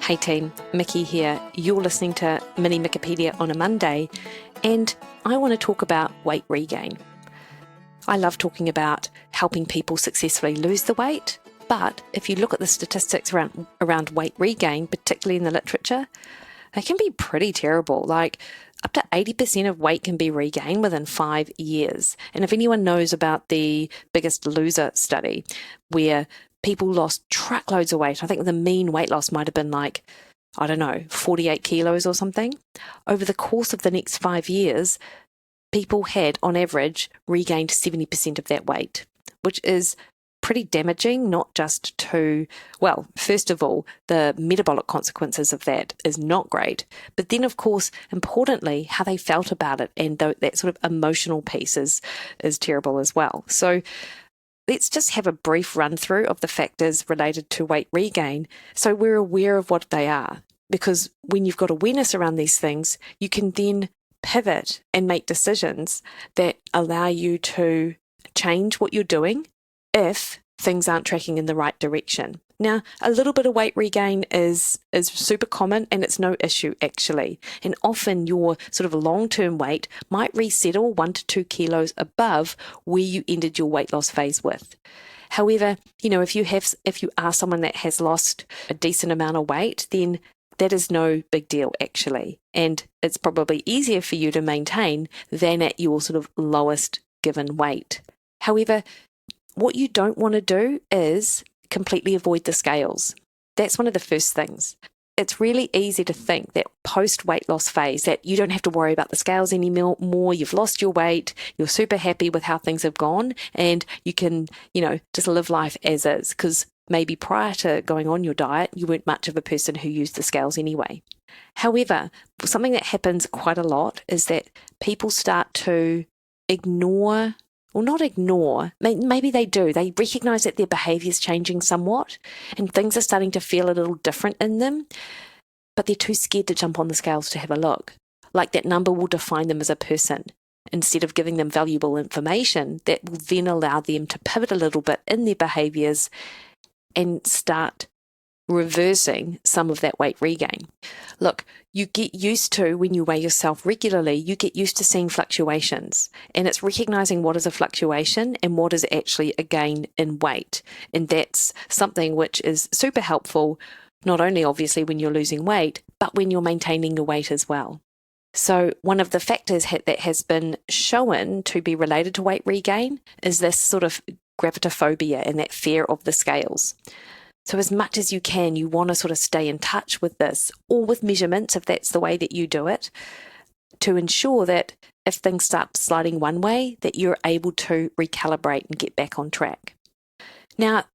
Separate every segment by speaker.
Speaker 1: Hey team, Mikki here. You're listening to Mini Mikkipedia on a Monday, and I want to talk about weight regain. I love talking about helping people successfully lose the weight, but if you look at the statistics around weight regain, particularly in the literature, they can be pretty terrible. Like up to 80% of weight can be regained within 5 years. And if anyone knows about the Biggest Loser study, where people lost truckloads of weight, I think the mean weight loss might have been 48 kilos or something. Over the course of the next 5 years, people had, on average, regained 70% of that weight, which is pretty damaging, not just to, first of all, the metabolic consequences of that is not great. But then, of course, importantly, how they felt about it and that sort of emotional piece is terrible as well. So let's just have a brief run through of the factors related to weight regain so we're aware of what they are. Because when you've got awareness around these things, you can then pivot and make decisions that allow you to change what you're doing if things aren't tracking in the right direction. Now, a little bit of weight regain is super common and it's no issue actually. And often your sort of long-term weight might resettle 1 to 2 kilos above where you ended your weight loss phase with. However, if you are someone that has lost a decent amount of weight, then that is no big deal actually. And it's probably easier for you to maintain than at your sort of lowest given weight. However, what you don't want to do is completely avoid the scales. That's one of the first things. It's really easy to think that post-weight loss phase that you don't have to worry about the scales anymore, you've lost your weight, you're super happy with how things have gone, and you can, just live life as is, because maybe prior to going on your diet, you weren't much of a person who used the scales anyway. However, something that happens quite a lot is that people start to maybe they do. They recognize that their behavior is changing somewhat and things are starting to feel a little different in them, but they're too scared to jump on the scales to have a look. Like that number will define them as a person instead of giving them valuable information that will then allow them to pivot a little bit in their behaviors and start reversing some of that weight regain. Look, you get used to, when you weigh yourself regularly, you get used to seeing fluctuations, and it's recognizing what is a fluctuation and what is actually a gain in weight. And that's something which is super helpful, not only obviously when you're losing weight, but when you're maintaining your weight as well. So one of the factors that has been shown to be related to weight regain is this sort of gravitophobia and that fear of the scales. So as much as you can, you want to sort of stay in touch with this, or with measurements if that's the way that you do it, to ensure that if things start sliding one way, that you're able to recalibrate and get back on track. Now,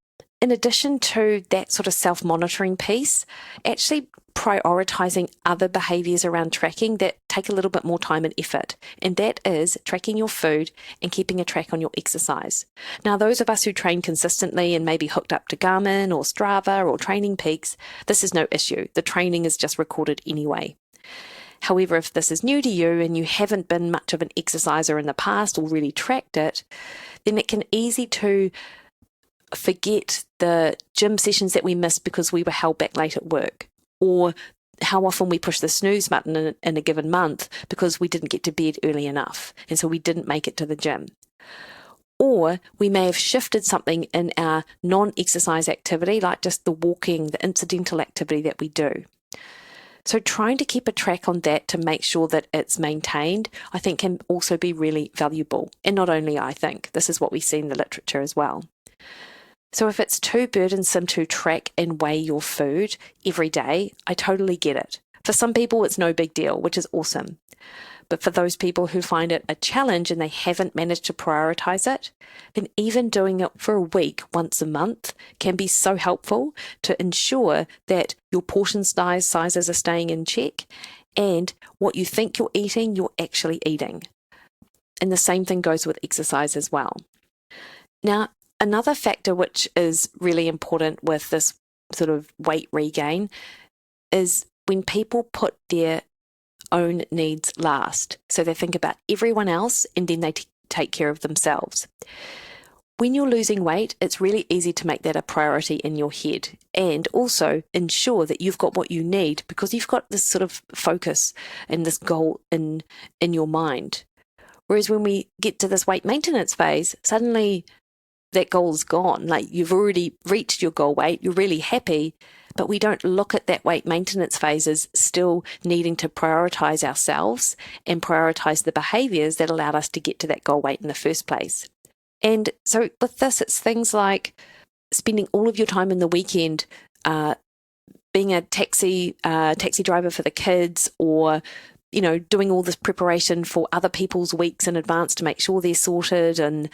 Speaker 1: in addition to that sort of self-monitoring piece, actually prioritizing other behaviors around tracking that take a little bit more time and effort, and that is tracking your food and keeping a track on your exercise. Now, those of us who train consistently and maybe hooked up to Garmin or Strava or Training Peaks, this is no issue. The training is just recorded anyway. However, if this is new to you and you haven't been much of an exerciser in the past or really tracked it, then it can easy to forget the gym sessions that we missed because we were held back late at work, or how often we push the snooze button in a given month because we didn't get to bed early enough and so we didn't make it to the gym. Or we may have shifted something in our non-exercise activity, like just the walking, the incidental activity that we do. So trying to keep a track on that to make sure that it's maintained, I think can also be really valuable. And not only I think, this is what we see in the literature as well. So if it's too burdensome to track and weigh your food every day, I totally get it. For some people, it's no big deal, which is awesome. But for those people who find it a challenge and they haven't managed to prioritize it, then even doing it for a week, once a month, can be so helpful to ensure that your portion sizes are staying in check and what you think you're eating, you're actually eating. And the same thing goes with exercise as well. Now, another factor which is really important with this sort of weight regain is when people put their own needs last. So they think about everyone else and then they take care of themselves. when you're losing weight, it's really easy to make that a priority in your head and also ensure that you've got what you need because you've got this sort of focus and this goal in your mind. Whereas when we get to this weight maintenance phase, suddenly that goal's gone. Like you've already reached your goal weight, you're really happy, but we don't look at that weight maintenance phase as still needing to prioritize ourselves and prioritize the behaviors that allowed us to get to that goal weight in the first place. And so with this, it's things like spending all of your time in the weekend being a taxi driver for the kids, or doing all this preparation for other people's weeks in advance to make sure they're sorted and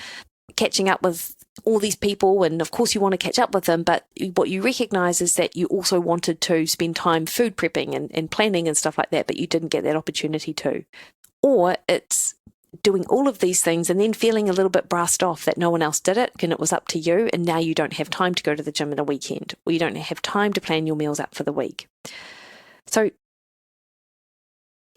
Speaker 1: catching up with all these people. And of course you want to catch up with them, but what you recognize is that you also wanted to spend time food prepping and planning and stuff like that, but you didn't get that opportunity to. Or it's doing all of these things and then feeling a little bit brassed off that no one else did it and it was up to you, and now you don't have time to go to the gym in a weekend, or you don't have time to plan your meals out for the week. So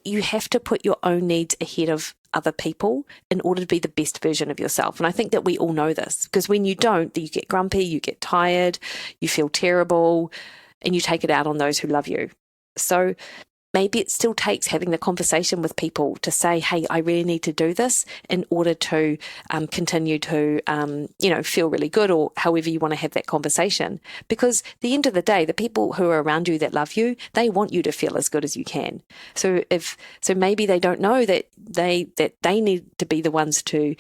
Speaker 1: you have to put your own needs ahead of other people in order to be the best version of yourself. And I think that we all know this, because when you don't, you get grumpy, you get tired, you feel terrible, and you take it out on those who love you. So maybe it still takes having the conversation with people to say, hey, I really need to do this in order to continue to, feel really good, or however you want to have that conversation. Because at the end of the day, the people who are around you that love you, they want you to feel as good as you can. So maybe they don't know that they need to be the ones to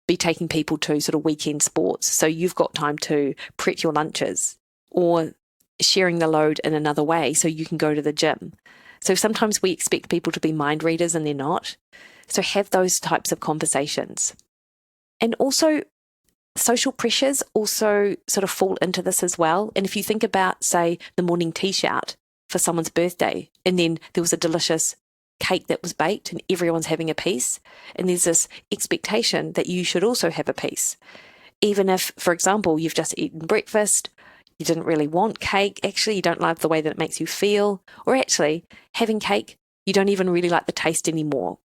Speaker 1: be taking people to sort of weekend sports. So you've got time to prep your lunches, or sharing the load in another way so you can go to the gym. So sometimes we expect people to be mind readers and they're not. So have those types of conversations. And also social pressures also sort of fall into this as well. And if you think about, say, the morning tea shout for someone's birthday, and then there was a delicious cake that was baked and everyone's having a piece, and there's this expectation that you should also have a piece. Even if, for example, you've just eaten breakfast, you didn't really want cake, actually you don't like the way that it makes you feel, or actually having cake, you don't even really like the taste anymore,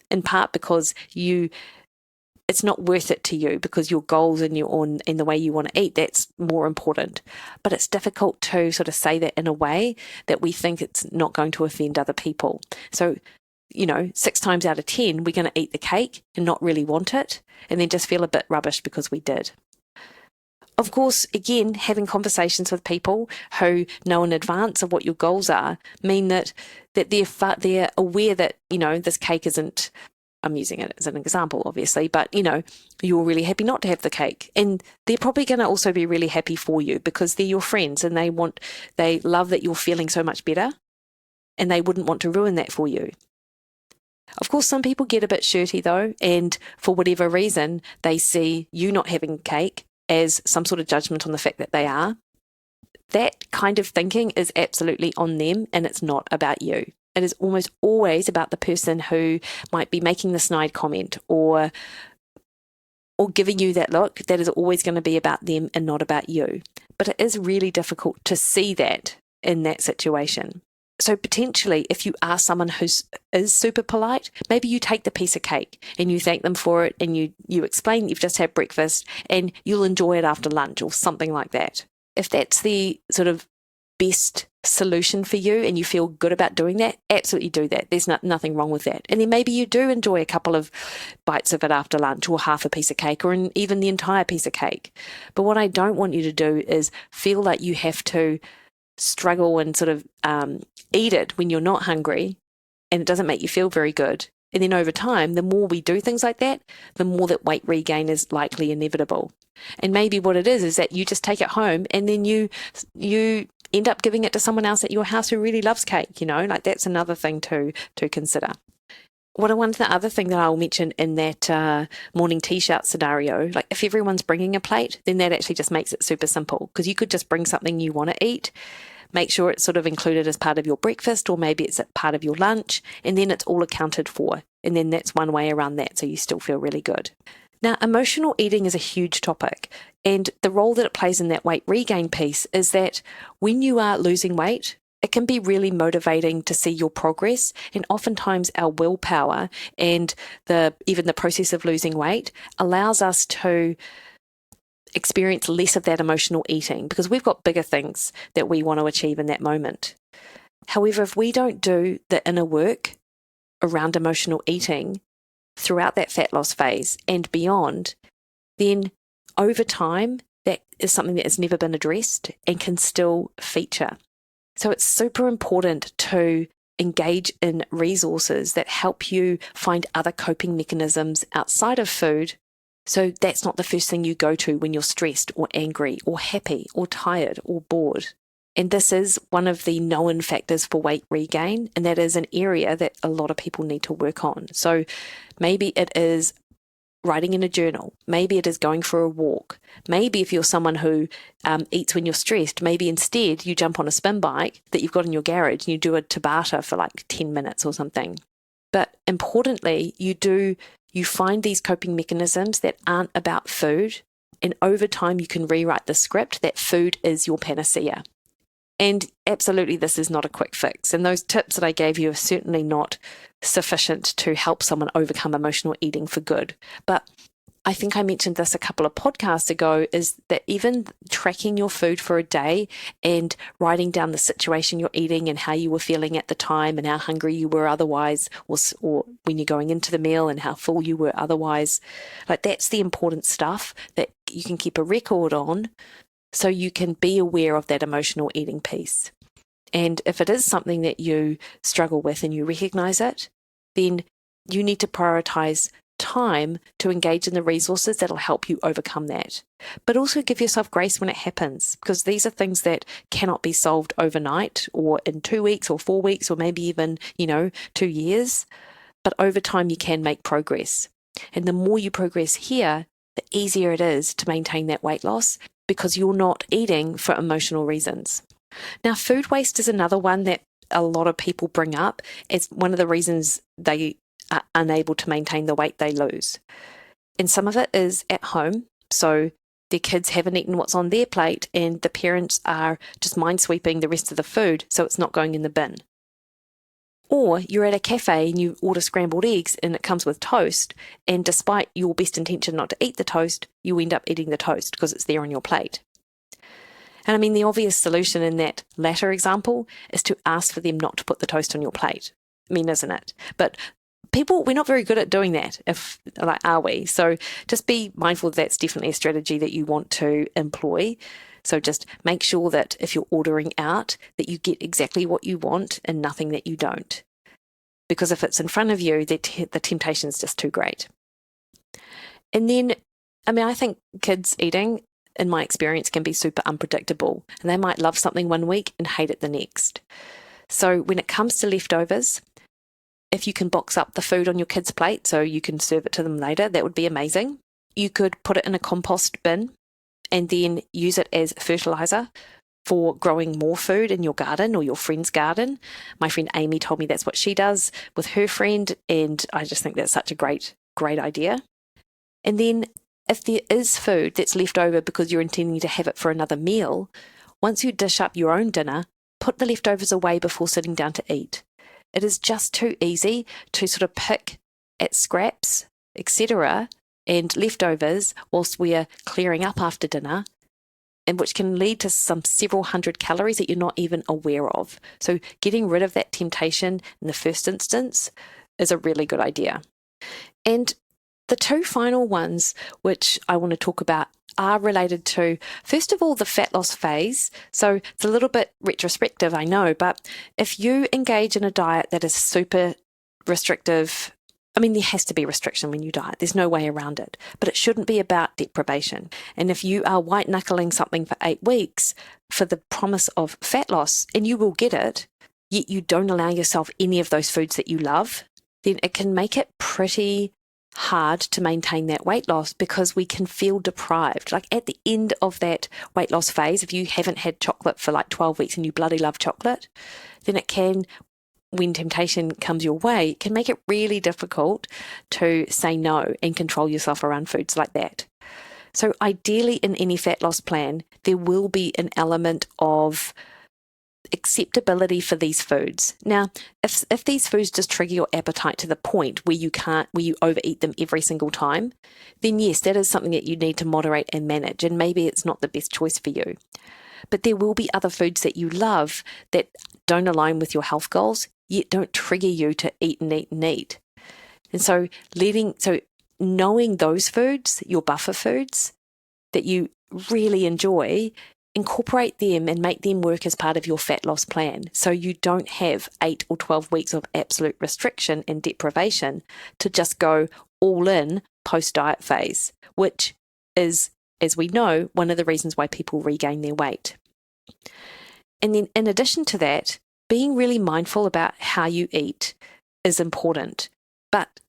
Speaker 1: in part because it's not worth it to you, because your goals and the way you want to eat, that's more important. But it's difficult to sort of say that in a way that we think it's not going to offend other people. So 6 times out of 10, we're going to eat the cake and not really want it, and then just feel a bit rubbish because we did. Of course, again, having conversations with people who know in advance of what your goals are mean that they're aware that, this cake isn't, I'm using it as an example, obviously, but, you're really happy not to have the cake. And they're probably going to also be really happy for you because they're your friends and they love that you're feeling so much better, and they wouldn't want to ruin that for you. Of course, some people get a bit shirty though, and for whatever reason, they see you not having cake as some sort of judgment on the fact that they are. That kind of thinking is absolutely on them, and it's not about you. It is almost always about the person who might be making the snide comment or giving you that look. That is always going to be about them and not about you. But it is really difficult to see that in that situation. So potentially, if you are someone who is super polite, maybe you take the piece of cake and you thank them for it, and you explain you've just had breakfast and you'll enjoy it after lunch or something like that. If that's the sort of best solution for you and you feel good about doing that, absolutely do that. There's nothing wrong with that. And then maybe you do enjoy a couple of bites of it after lunch, or half a piece of cake, or even the entire piece of cake. But what I don't want you to do is feel like you have to struggle and sort of eat it when you're not hungry and it doesn't make you feel very good. And then over time, the more we do things like that, the more that weight regain is likely inevitable. And maybe what it is that you just take it home and then you end up giving it to someone else at your house who really loves cake, like that's another thing to consider. One other thing that I'll mention in that morning tea shout scenario, like if everyone's bringing a plate, then that actually just makes it super simple, because you could just bring something you want to eat, make sure it's sort of included as part of your breakfast, or maybe it's a part of your lunch, and then it's all accounted for. And then that's one way around that, so you still feel really good. Now, emotional eating is a huge topic, and the role that it plays in that weight regain piece is that when you are losing weight, it can be really motivating to see your progress, and oftentimes our willpower and even the process of losing weight allows us to experience less of that emotional eating because we've got bigger things that we want to achieve in that moment. However, if we don't do the inner work around emotional eating throughout that fat loss phase and beyond, then over time, that is something that has never been addressed and can still feature. So it's super important to engage in resources that help you find other coping mechanisms outside of food. So that's not the first thing you go to when you're stressed or angry or happy or tired or bored. And this is one of the known factors for weight regain, and that is an area that a lot of people need to work on. So maybe it is writing in a journal. Maybe it is going for a walk. Maybe if you're someone who eats when you're stressed, maybe instead you jump on a spin bike that you've got in your garage and you do a Tabata for like 10 minutes or something. But importantly, you find these coping mechanisms that aren't about food, and over time you can rewrite the script that food is your panacea. And absolutely, this is not a quick fix. And those tips that I gave you are certainly not sufficient to help someone overcome emotional eating for good. But I think I mentioned this a couple of podcasts ago, is that even tracking your food for a day and writing down the situation you're eating and how you were feeling at the time and how hungry you were otherwise, or when you're going into the meal and how full you were otherwise, like that's the important stuff that you can keep a record on, so you can be aware of that emotional eating piece. And if it is something that you struggle with and you recognize it, then you need to prioritize time to engage in the resources that'll help you overcome that. But also give yourself grace when it happens, because these are things that cannot be solved overnight or in 2 weeks or 4 weeks or maybe even, 2 years. But over time, you can make progress. And the more you progress here, the easier it is to maintain that weight loss, because you're not eating for emotional reasons. Now, food waste is another one that a lot of people bring up as one of the reasons they are unable to maintain the weight they lose. And some of it is at home. So their kids haven't eaten what's on their plate and the parents are just minesweeping the rest of the food so it's not going in the bin. Or you're at a cafe and you order scrambled eggs and it comes with toast, and despite your best intention not to eat the toast, you end up eating the toast because it's there on your plate. And I mean, the obvious solution in that latter example is to ask for them not to put the toast on your plate. I mean, isn't it? But we're not very good at doing that, are we? So just be mindful that's definitely a strategy that you want to employ. So just make sure that if you're ordering out, that you get exactly what you want and nothing that you don't. Because if it's in front of you, the temptation is just too great. And then, I think kids eating, in my experience, can be super unpredictable. And they might love something one week and hate it the next. So when it comes to leftovers, if you can box up the food on your kids' plate so you can serve it to them later, that would be amazing. You could put it in a compost bin and then use it as fertilizer for growing more food in your garden or your friend's garden. My friend Amy told me that's what she does with her friend, and I just think that's such a great idea. And then if there is food that's left over because you're intending to have it for another meal, once you dish up your own dinner, put the leftovers away before sitting down to eat. It is just too easy to sort of pick at scraps, etc., and leftovers whilst we're clearing up after dinner, and which can lead to some several hundred calories that you're not even aware of. So getting rid of that temptation in the first instance is a really good idea. And the two final ones which I want to talk about are related to, first of all, the fat loss phase. So it's a little bit retrospective, I know, but if you engage in a diet that is super restrictive, there has to be restriction when you diet. There's no way around it. But it shouldn't be about deprivation. And if you are white-knuckling something for 8 weeks for the promise of fat loss, and you will get it, yet you don't allow yourself any of those foods that you love, then it can make it pretty hard to maintain that weight loss, because we can feel deprived. Like at the end of that weight loss phase, if you haven't had chocolate for like 12 weeks and you bloody love chocolate, then it can, when temptation comes your way, it can make it really difficult to say no and control yourself around foods like that. So ideally in any fat loss plan, there will be an element of acceptability for these foods. Now, if these foods just trigger your appetite to the point where you overeat them every single time, then yes, that is something that you need to moderate and manage, and maybe it's not the best choice for you. But there will be other foods that you love that don't align with your health goals, yet don't trigger you to eat and eat and eat. And so knowing those foods, your buffer foods that you really enjoy, incorporate them and make them work as part of your fat loss plan, so you don't have 8 or 12 weeks of absolute restriction and deprivation to just go all in post-diet phase, which is, as we know, one of the reasons why people regain their weight. And then in addition to that, being really mindful about how you eat is important. But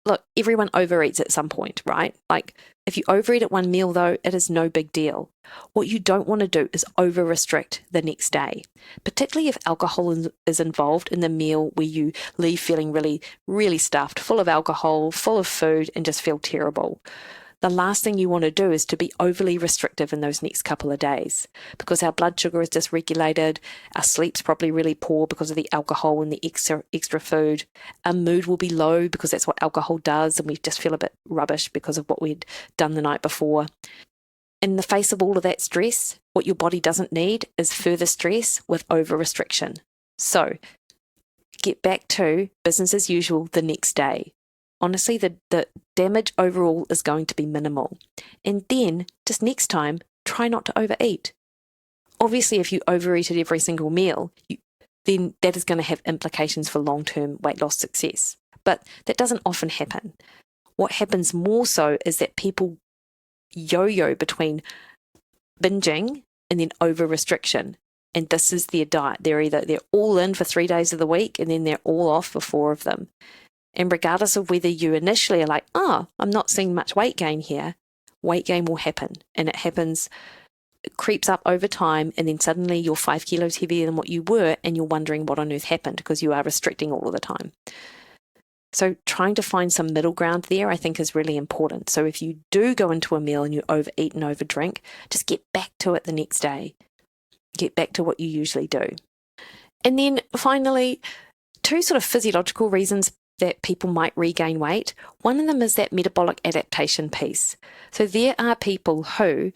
Speaker 1: look, everyone overeats at some point, right? Like if you overeat at one meal though, it is no big deal. What you don't want to do is over-restrict the next day, particularly if alcohol is involved in the meal where you leave feeling really, really stuffed, full of alcohol, full of food, and just feel terrible. The last thing you want to do is to be overly restrictive in those next couple of days, because our blood sugar is dysregulated, our sleep's probably really poor because of the alcohol and the extra food, our mood will be low because that's what alcohol does, and we just feel a bit rubbish because of what we'd done the night before. In the face of all of that stress, what your body doesn't need is further stress with over-restriction. So get back to business as usual the next day. Honestly, the damage overall is going to be minimal. And then, just next time, try not to overeat. Obviously, if you overeat at every single meal, then that is going to have implications for long-term weight loss success. But that doesn't often happen. What happens more so is that people yo-yo between binging and then over-restriction. And this is their diet. They're all in for 3 days of the week and then they're all off for 4 of them. And regardless of whether you initially are like, I'm not seeing much weight gain here, weight gain will happen. And it creeps up over time, and then suddenly you're 5 kilos heavier than what you were, and you're wondering what on earth happened because you are restricting all of the time. So trying to find some middle ground there, I think, is really important. So if you do go into a meal and you overeat and overdrink, just get back to it the next day. Get back to what you usually do. And then finally, 2 sort of physiological reasons that people might regain weight. One of them is that metabolic adaptation piece. So there are people who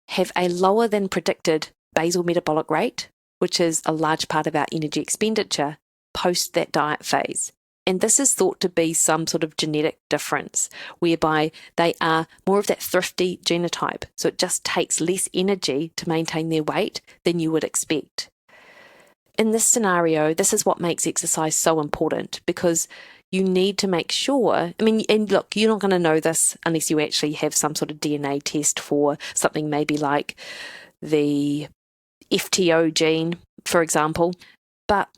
Speaker 1: have a lower than predicted basal metabolic rate, which is a large part of our energy expenditure post that diet phase. And this is thought to be some sort of genetic difference, whereby they are more of that thrifty genotype. So it just takes less energy to maintain their weight than you would expect. In this scenario, this is what makes exercise so important, because you need to make sure, and look, you're not going to know this unless you actually have some sort of DNA test for something maybe like the FTO gene, for example, but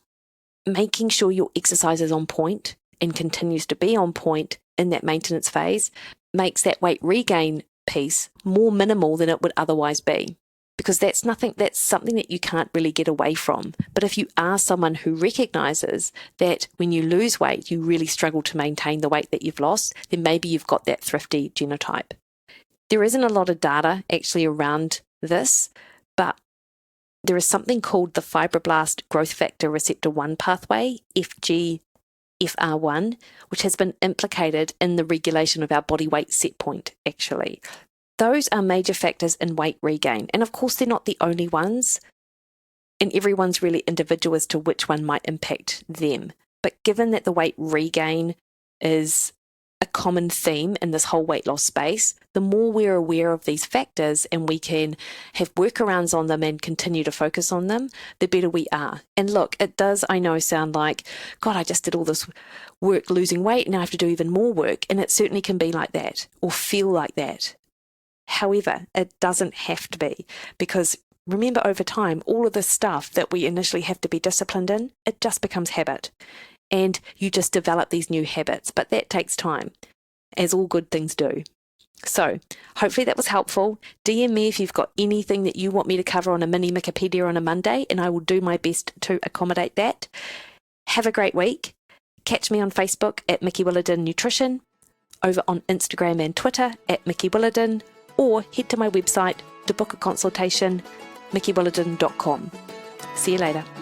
Speaker 1: making sure your exercise is on point and continues to be on point in that maintenance phase makes that weight regain piece more minimal than it would otherwise be. Because that's something that you can't really get away from. But if you are someone who recognizes that when you lose weight, you really struggle to maintain the weight that you've lost, then maybe you've got that thrifty genotype. There isn't a lot of data actually around this, but there is something called the fibroblast growth factor receptor 1 pathway, FGFR1, which has been implicated in the regulation of our body weight set point, actually. Those are major factors in weight regain. And of course, they're not the only ones. And everyone's really individual as to which one might impact them. But given that the weight regain is a common theme in this whole weight loss space, the more we're aware of these factors and we can have workarounds on them and continue to focus on them, the better we are. And look, it does, I know, sound like, God, I just did all this work losing weight, now I have to do even more work. And it certainly can be like that or feel like that. However, it doesn't have to be, because remember, over time, all of this stuff that we initially have to be disciplined in, it just becomes habit. And you just develop these new habits, but that takes time, as all good things do. So hopefully that was helpful. DM me if you've got anything that you want me to cover on a mini Mikkipedia on a Monday, and I will do my best to accommodate that. Have a great week. Catch me on Facebook at Williden Nutrition, over on Instagram and Twitter at Williden, or head to my website to book a consultation, MikkiWilliden.com. See you later.